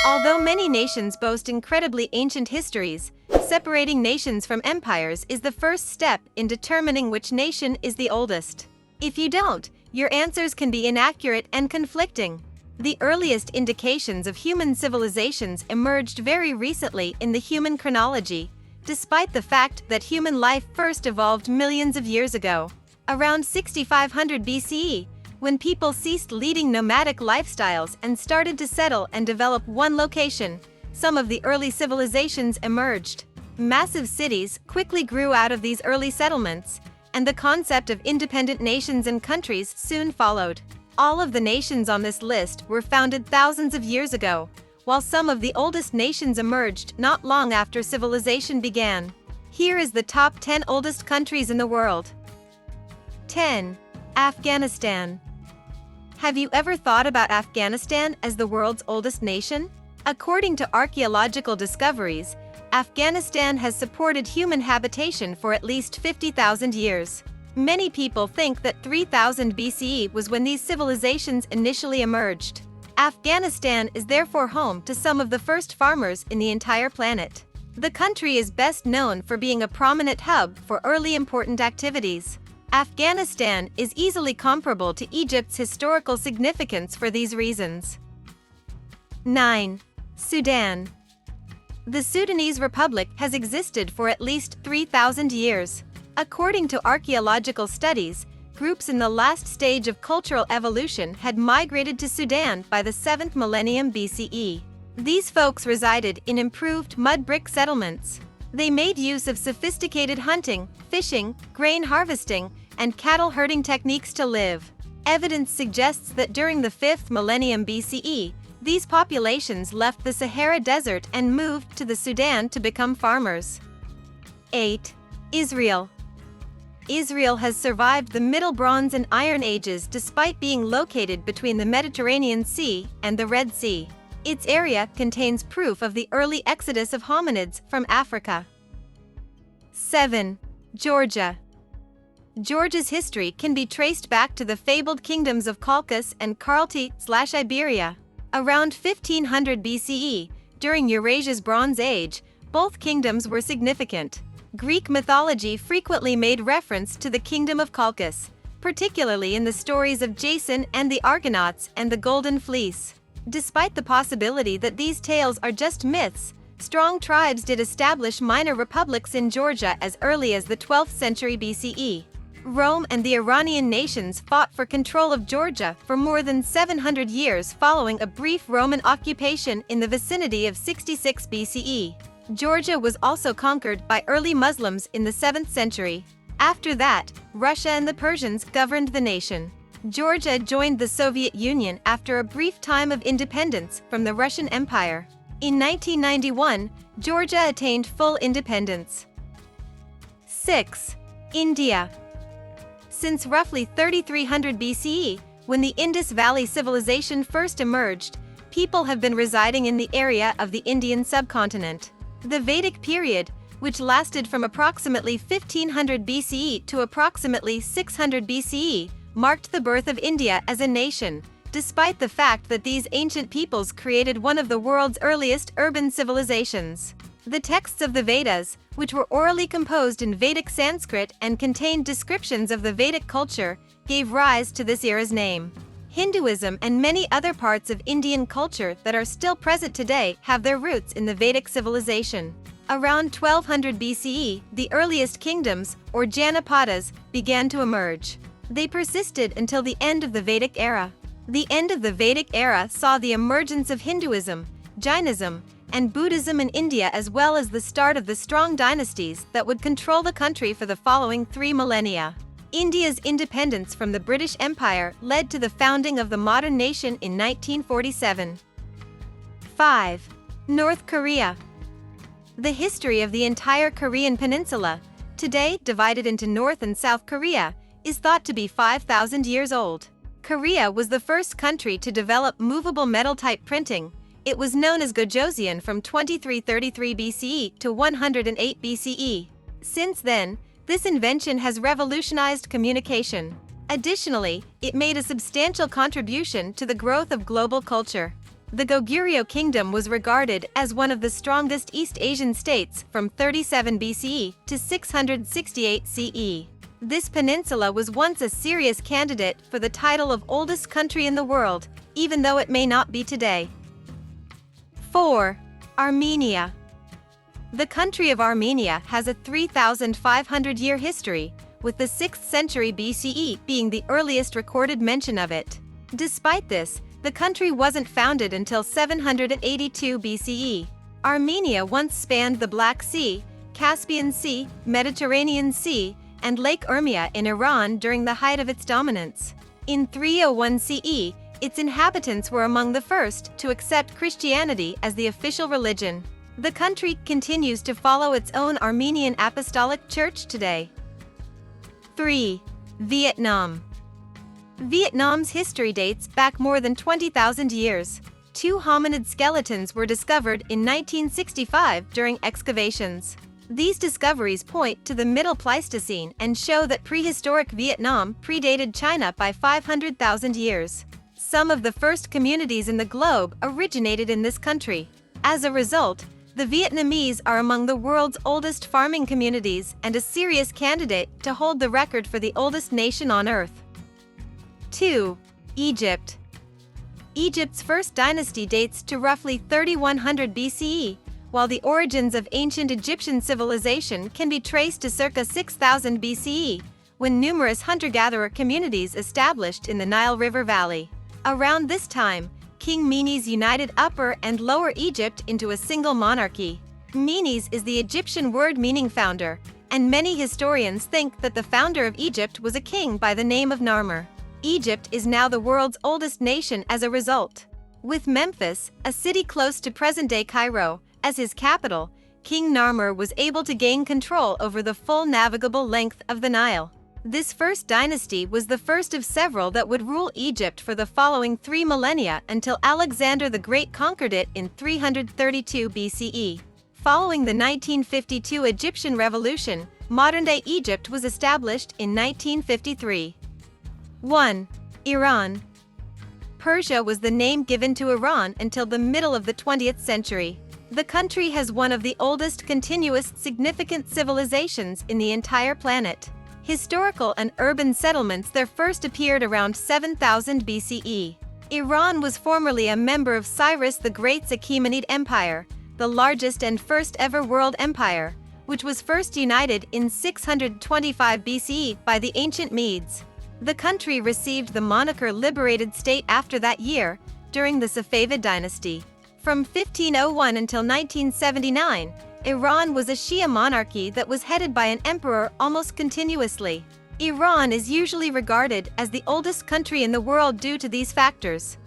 Although many nations boast incredibly ancient histories, separating nations from empires is the first step in determining which nation is the oldest. If you don't, your answers can be inaccurate and conflicting. The earliest indications of human civilizations emerged very recently in the human chronology, despite the fact that human life first evolved millions of years ago. Around 6500 BCE, when people ceased leading nomadic lifestyles and started to settle and develop one location, some of the early civilizations emerged. Massive cities quickly grew out of these early settlements, and the concept of independent nations and countries soon followed. All of the nations on this list were founded thousands of years ago, while some of the oldest nations emerged not long after civilization began. Here is the top 10 oldest countries in the world. 10. Afghanistan. Have you ever thought about Afghanistan as the world's oldest nation? According to archaeological discoveries, Afghanistan has supported human habitation for at least 50,000 years. Many people think that 3000 BCE was when these civilizations initially emerged. Afghanistan is therefore home to some of the first farmers in the entire planet. The country is best known for being a prominent hub for early important activities. Afghanistan is easily comparable to Egypt's historical significance for these reasons. 9. Sudan. The Sudanese Republic has existed for at least 3,000 years. According to archaeological studies, groups in the last stage of cultural evolution had migrated to Sudan by the 7th millennium BCE. These folks resided in improved mud brick settlements. They made use of sophisticated hunting, fishing, grain harvesting, and cattle herding techniques to live. Evidence suggests that during the 5th millennium BCE, these populations left the Sahara Desert and moved to the Sudan to become farmers. 8. Israel. Israel has survived the Middle Bronze and Iron Ages despite being located between the Mediterranean Sea and the Red Sea. Its area contains proof of the early exodus of hominids from Africa. 7. Georgia. Georgia's history can be traced back to the fabled kingdoms of Chalkis and Kartli/Iberia. Around 1500 BCE, during Eurasia's Bronze Age, both kingdoms were significant. Greek mythology frequently made reference to the kingdom of Chalkis, particularly in the stories of Jason and the Argonauts and the Golden Fleece. Despite the possibility that these tales are just myths, strong tribes did establish minor republics in Georgia as early as the 12th century BCE. Rome and the Iranian nations fought for control of Georgia for more than 700 years following a brief Roman occupation in the vicinity of 66 BCE. Georgia was also conquered by early Muslims in the 7th century. After that, Russia and the Persians governed the nation. Georgia joined the Soviet Union after a brief time of independence from the Russian Empire. In 1991, Georgia attained full independence. 6. India. Since roughly 3300 BCE, when the Indus Valley Civilization first emerged, people have been residing in the area of the Indian subcontinent. The Vedic period, which lasted from approximately 1500 BCE to approximately 600 BCE, marked the birth of India as a nation, despite the fact that these ancient peoples created one of the world's earliest urban civilizations. The texts of the Vedas, which were orally composed in Vedic Sanskrit and contained descriptions of the Vedic culture, gave rise to this era's name. Hinduism and many other parts of Indian culture that are still present today have their roots in the Vedic civilization. Around 1200 BCE, the earliest kingdoms, or Janapadas, began to emerge. They persisted until the end of the Vedic era. The end of the Vedic era saw the emergence of Hinduism, Jainism, and Buddhism in India, as well as the start of the strong dynasties that would control the country for the following 3 millennia. India's independence from the British Empire led to the founding of the modern nation in 1947. 5. North Korea. The history of the entire Korean peninsula, today divided into North and South Korea, is thought to be 5,000 years old. Korea was the first country to develop movable metal-type printing. It was known as Gojoseon from 2333 BCE to 108 BCE. Since then, this invention has revolutionized communication. Additionally, it made a substantial contribution to the growth of global culture. The Goguryeo kingdom was regarded as one of the strongest East Asian states from 37 BCE to 668 CE. This peninsula was once a serious candidate for the title of oldest country in the world, even though it may not be today. 4. Armenia. The country of Armenia has a 3,500-year history, with the 6th century BCE being the earliest recorded mention of it. Despite this, the country wasn't founded until 782 BCE. Armenia once spanned the Black Sea, Caspian Sea, Mediterranean Sea, and Lake Urmia in Iran during the height of its dominance. In 301 CE, its inhabitants were among the first to accept Christianity as the official religion. The country continues to follow its own Armenian Apostolic Church today. 3. Vietnam. Vietnam's history dates back more than 20,000 years. 2 hominid skeletons were discovered in 1965 during excavations. These discoveries point to the Middle Pleistocene and show that prehistoric Vietnam predated China by 500,000 years. Some of the first communities in the globe originated in this country. As a result, the Vietnamese are among the world's oldest farming communities and a serious candidate to hold the record for the oldest nation on Earth. 2. Egypt. Egypt's first dynasty dates to roughly 3100 BCE, while the origins of ancient Egyptian civilization can be traced to circa 6000 BCE, when numerous hunter-gatherer communities established in the Nile River Valley. Around this time, King Menes united Upper and Lower Egypt into a single monarchy. Menes is the Egyptian word meaning founder, and many historians think that the founder of Egypt was a king by the name of Narmer. Egypt is now the world's oldest nation as a result. With Memphis, a city close to present-day Cairo, as his capital, King Narmer was able to gain control over the full navigable length of the Nile. This first dynasty was the first of several that would rule Egypt for the following 3 millennia until Alexander the Great conquered it in 332 BCE. Following the 1952 Egyptian Revolution, modern-day Egypt was established in 1953. 1. Iran. Persia was the name given to Iran until the middle of the 20th century. The country has one of the oldest continuous significant civilizations in the entire planet. Historical and urban settlements there first appeared around 7000 BCE. Iran was formerly a member of Cyrus the Great's Achaemenid Empire, the largest and first ever world empire, which was first united in 625 BCE by the ancient Medes. The country received the moniker Liberated State after that year, during the Safavid dynasty. From 1501 until 1979, Iran was a Shia monarchy that was headed by an emperor almost continuously. Iran is usually regarded as the oldest country in the world due to these factors.